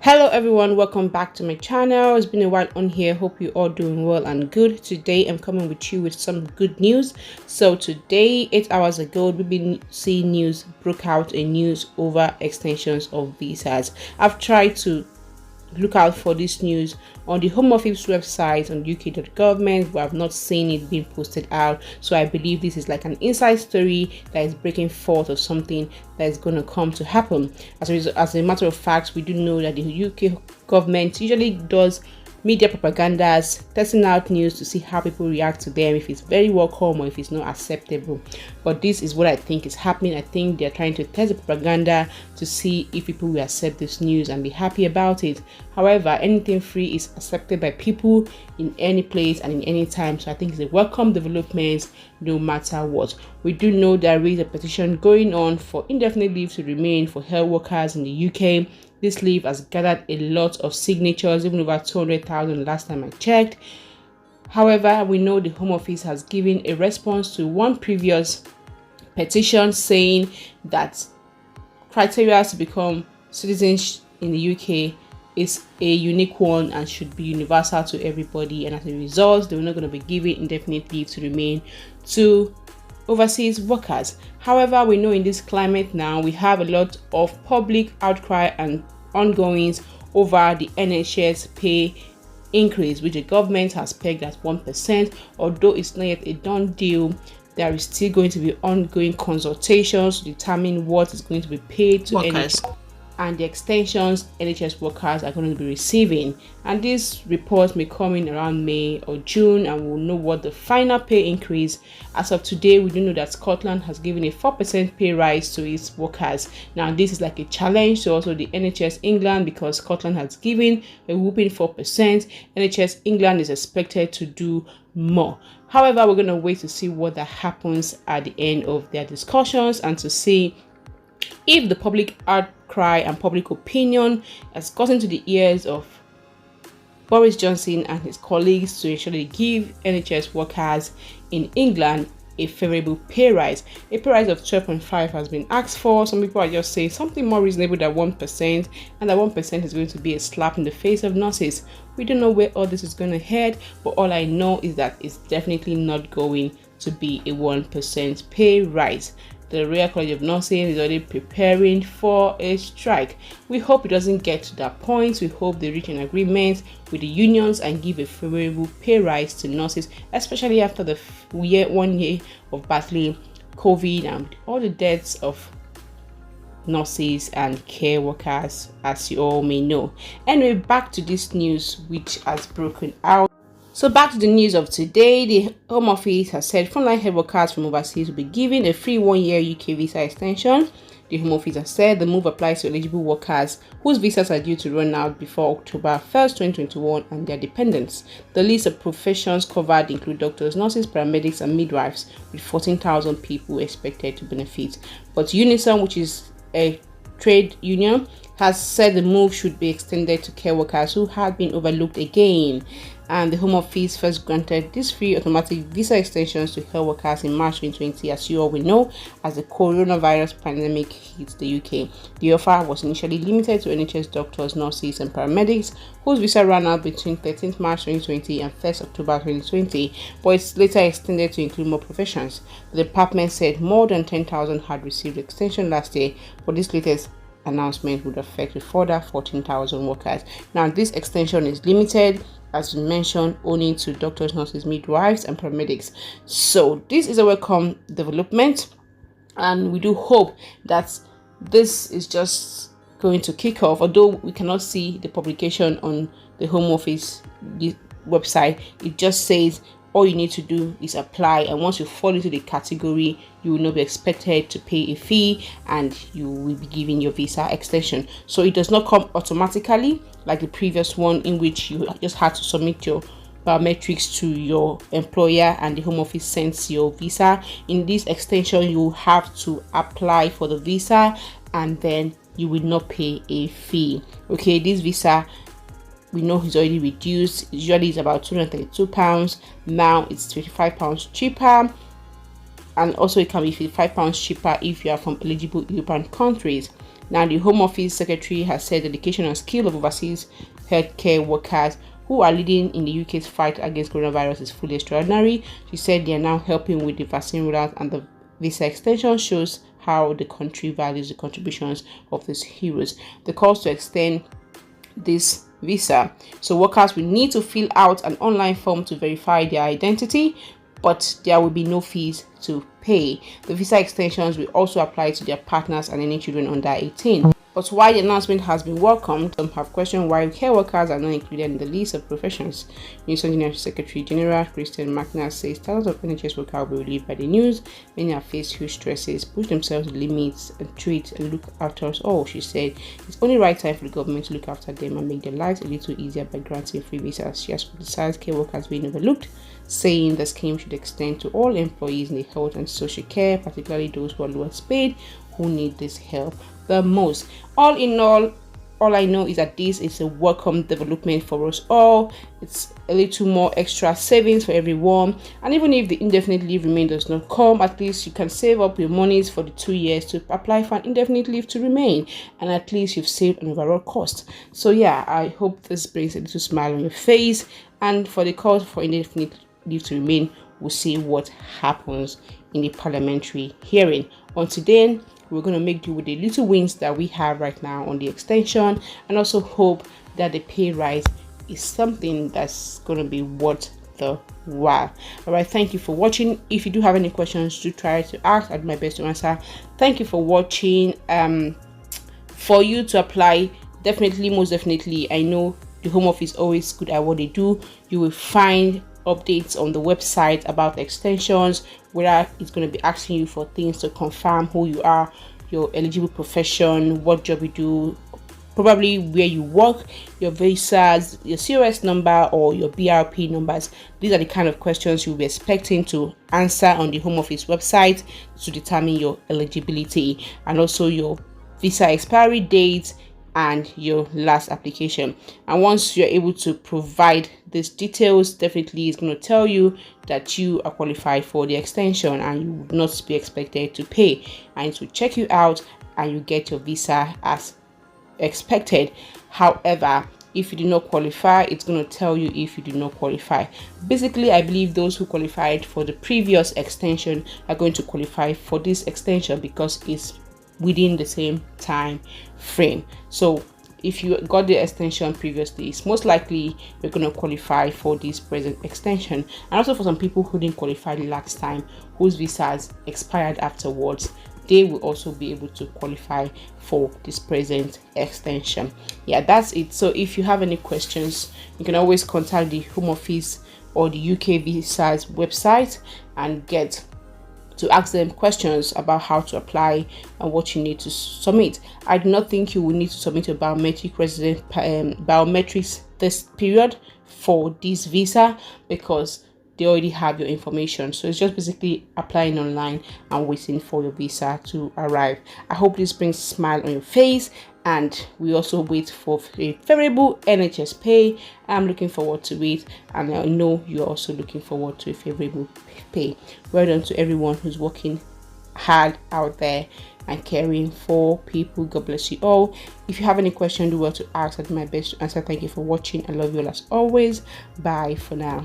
Hello everyone, welcome back to my channel. It's been a while on here. Hope you're all doing well and good. Today I'm coming with you with some good news. So today, 8 hours ago, BBC News broke out a news over extensions of visas. I've tried to look out for this news on the Home Office website on uk.government, but I've not seen it being posted out. So I believe this is like an inside story that is breaking forth of something that is going to come to happen. As a matter of fact, we do know that the UK government usually does media propagandas, testing out news to see how people react to them, if it's very welcome or if it's not acceptable. But this is what I think is happening. I think they're trying to test the propaganda to see if people will accept this news and be happy about it. However, anything free is accepted by people in any place and in any time. So I think it's a welcome development no matter what. We do know there is a petition going on for indefinite leave to remain for health workers in the UK. This leave has gathered a lot of signatures, even over 200,000 last time I checked. However, we know the Home Office has given a response to one previous petition saying that criteria to become citizens in the UK is a unique one and should be universal to everybody. And as a result, they're not going to be giving indefinite leave to remain to overseas workers. However, we know in this climate now, we have a lot of public outcry and ongoings over the NHS pay increase, which the government has pegged at 1%. Although it's not yet a done deal, there is still going to be ongoing consultations to determine what is going to be paid to workers and the extensions NHS workers are going to be receiving. And this report may come in around May or June, and we'll know what the final pay increase. As of today, we do know that Scotland has given a 4% pay rise to its workers. Now, this is like a challenge to also the NHS England, because Scotland has given a whooping 4%. NHS England is expected to do more. However, we're going to wait to see what that happens at the end of their discussions and to see if the public outcry and public opinion has gotten to the ears of Boris Johnson and his colleagues to actually give NHS workers in England a favorable pay rise. A pay rise of 12.5 has been asked for. Some people are just saying something more reasonable than 1%, and that 1% is going to be a slap in the face of nurses. We don't know where all this is going to head, but all I know is that it's definitely not going to be a 1% pay rise. The Royal College of Nursing is already preparing for a strike. We hope it doesn't get to that point. We hope they reach an agreement with the unions and give a favorable pay rise to nurses, especially after the 1 year of battling COVID and all the deaths of nurses and care workers, as you all may know. Anyway, back to this news which has broken out. So back to the news of today, the Home Office has said frontline health workers from overseas will be given a free 1-year UK visa extension. The Home Office has said the move applies to eligible workers whose visas are due to run out before October 1st, 2021 and their dependents. The list of professions covered include doctors, nurses, paramedics and midwives, with 14,000 people expected to benefit. But Unison, which is a trade union, has said the move should be extended to care workers who had been overlooked again. And the Home Office first granted these free automatic visa extensions to health workers in March 2020, as you all will know, as the coronavirus pandemic hit the UK. The offer was initially limited to NHS doctors, nurses, and paramedics whose visa ran out between 13th March 2020 and 1st October 2020, but it's later extended to include more professions. The department said more than 10,000 had received extension last year, but this latest announcement would affect a further 14,000 workers. Now, this extension is limited, as mentioned, only to doctors, nurses, midwives, and paramedics. So this is a welcome development, and we do hope that this is just going to kick off. Although we cannot see the publication on the Home Office website, it just says all you need to do is apply, and once you fall into the category, you will not be expected to pay a fee and you will be given your visa extension. So it does not come automatically like the previous one, in which you just had to submit your biometrics to your employer and the Home Office sends your visa. In this extension, you have to apply for the visa and then you will not pay a fee. Okay, this visa, we know it's already reduced. Usually it's about £232. Now it's £25 cheaper. And also it can be £55 cheaper if you are from eligible European countries. Now, the Home Office Secretary has said the dedication and skill of overseas healthcare workers who are leading in the UK's fight against coronavirus is fully extraordinary. She said they are now helping with the vaccine rollout, and the visa extension shows how the country values the contributions of these heroes. The calls to extend this visa, so workers will need to fill out an online form to verify their identity, but there will be no fees to pay. The visa extensions will also apply to their partners and any children under 18. But while the announcement has been welcomed, some have questioned why care workers are not included in the list of professions. News Engineer Secretary General Christian McNair says thousands of NHS workers will be relieved by the news. Many have faced huge stresses, push themselves to limits, and treat and look after us all. She said it's only right time for the government to look after them and make their lives a little easier by granting free visas. She has criticized care workers being overlooked, saying the scheme should extend to all employees in the health and social care, particularly those who are lowest paid, who need this help the most. All in all I know is that this is a welcome development for us all. It's a little more extra savings for everyone, and even if the indefinite leave remain does not come, at least you can save up your monies for the 2 years to apply for an indefinite leave to remain, and at least you've saved an overall cost. So yeah, I hope this brings a little smile on your face. And for the call for indefinite leave to remain, we'll see what happens in the parliamentary hearing. Until then, we're going to make do with the little wins that we have right now on the extension, and also hope that the pay rise is something that's going to be worth the while. All right, thank you for watching. If you do have any questions, do try to ask. I'll do my best to answer. Thank you for watching. For you to apply, most definitely, I know the Home Office is always good at what they do. You will find updates on the website about extensions, where it's going to be asking you for things to confirm who you are, your eligible profession, what job you do, probably where you work, your visas, your COS number, or your BRP numbers. These are the kind of questions you'll be expecting to answer on the Home Office website to determine your eligibility, and also your visa expiry date and your last application. And once you're able to provide these details, definitely is going to tell you that you are qualified for the extension, and you would not be expected to pay, and it will check you out and you get your visa as expected. However, if you do not qualify, it's going to tell you if you do not qualify. Basically, I believe those who qualified for the previous extension are going to qualify for this extension because it's within the same time frame. So if you got the extension previously, it's most likely you're going to qualify for this present extension. And also for some people who didn't qualify the last time, whose visas expired afterwards, they will also be able to qualify for this present extension. Yeah, that's it. So if you have any questions, you can always contact the Home Office or the UK Visas website and get to ask them questions about how to apply and what you need to submit. I do not think you will need to submit a biometric biometrics this period for this visa, because they already have your information. So it's just basically applying online and waiting for your visa to arrive. I hope this brings a smile on your face, and we also wait for a favorable NHS pay. I'm looking forward to it, and I know you're also looking forward to a favorable pay. Well done to everyone who's working hard out there and caring for people. God bless you all. If you have any question, do well to ask. I'll do my best to answer. Thank you for watching. I love you all as always. Bye for now.